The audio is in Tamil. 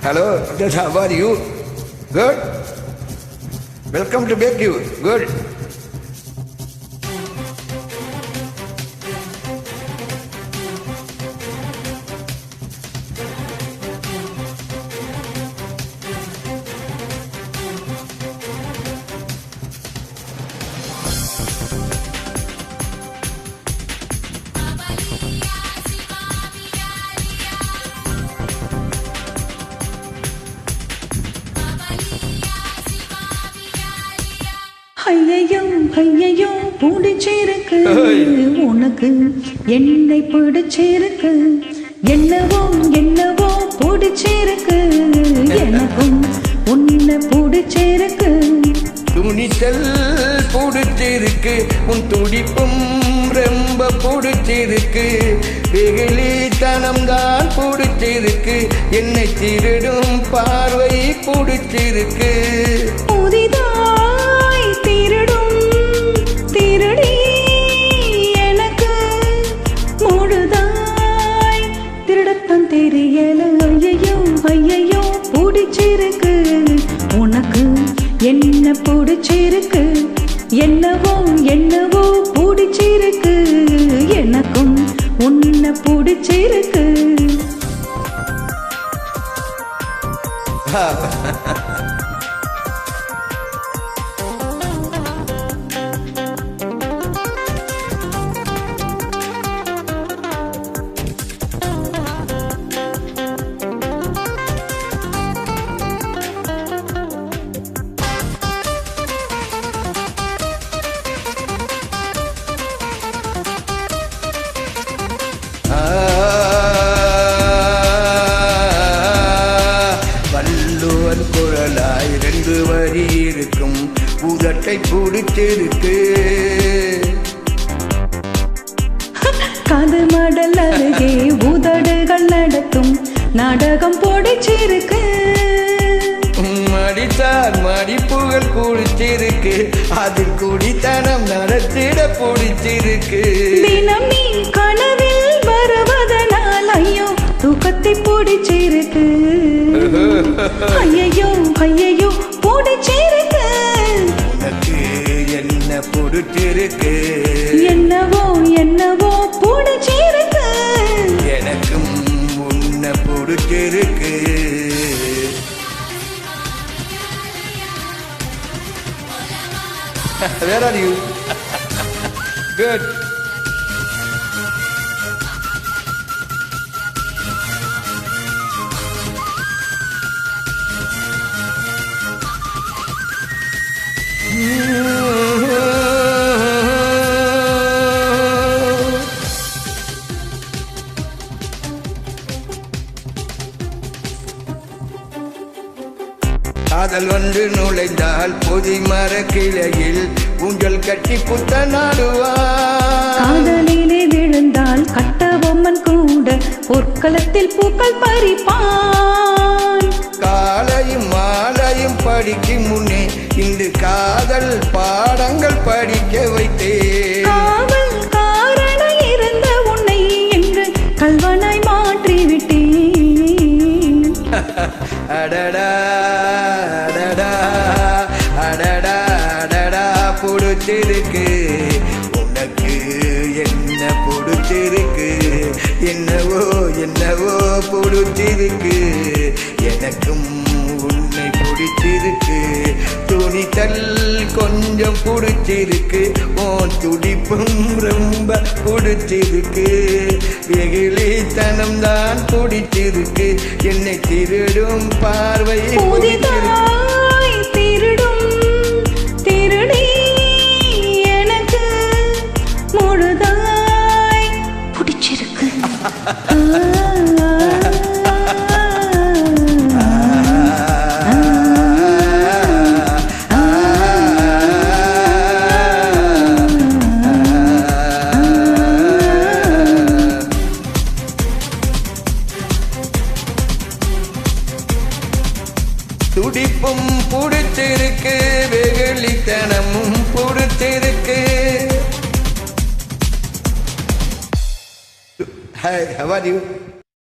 Hello, how are you? Good? Welcome to Bake You. Good. ஐயையோ ஐயையோ பிடிச்சிருக்கு உனக்கு என்னை பிடிச்சிருக்கு என்னவோ என்னவோ பிடிச்சிருக்கு எனக்கும் உன்னை பிடிச்சிருக்கு துணிச்சல் பிடிச்சிருக்கு உன் துடிப்பும் ரொம்ப பிடிச்சிருக்கு வெகுளித்தனம் தான் பிடிச்சிருக்கு என்னை திருடும் பார்வை பிடிச்சிருக்கு புதிதாய் திருடும் திருடி எனக்கு முழுதாய் திருடத்தான் தெரியல ஐயையோ ஐயையோ பிடிச்சிருக்கு உனக்கு என்ன பிடிச்சிருக்கு என்னவோ என்னவோ பிடிச்சிருக்கு எனக்கும் உன்னை பிடிச்சிருக்கு குரலாய் 2 வரி இருக்கும் உதட்டை பிடிச்சிருக்கு காது மடல் அருகே உதடுகள் நடத்தும் நாடகம் பிடிச்சிருக்கு மடித்தார் மடிப்புகள் குடிச்சிருக்கு அதில் குடித்தனம் நடத்திட பிடிச்சிருக்கு தினம் நீ கனவில் வருவதனால் ஐயோ தூக்கத்தை பிடிச்சிருக்கு ஐயையோ ஐயையோ பிடிச்சிருக்கு உனக்கு என்ன பிடிச்சிருக்கு என்னவோ என்னவோ பிடிச்சிருக்கு எனக்கும் உன்னை பிடிச்சிருக்கு Where are you? Good. காதல் ஒன்று நுழைந்தால் பொதி மர கிளையில் ஊஞ்சல் கட்டி புத்த நாடுவார் காதலிலே விழுந்தால் கட்ட பொம்மன் கூட பொற்களத்தில் பூக்கள் பறிப்பான் காலையும் மாலையும் படிக்கும் முன்னே இந்த காதல் பாடங்கள் படிக்க வைத்தேன் காவல் காரண இருந்த உன்னை என்று கல்வனாய் மாற்றிவிட்டேன் அடடா அடடா அடடா அடடா பிடிச்சிருக்கு உனக்கு என்ன பிடிச்சிருக்கு என்னவோ என்னவோ பிடிச்சிருக்கு எனக்கும் உன்னை பிடிச்சிருக்கு துணித்தல் கொஞ்சம் பிடிச்சிருக்கு உன் துடிப்பும் ரொம்ப பிடிச்சிருக்கு வெகுளித்தனம் தான் பிடிச்சிருக்கு என்னை திருடும் பார்வை புதிதாய் திருடும் திருடி எனக்கு முழுதாய் பிடிச்சிருக்கு துடிப்பும் பிடிச்சிருக்கு வெகுளித்தனமும் பிடிச்சிருக்கு Hi, how are you?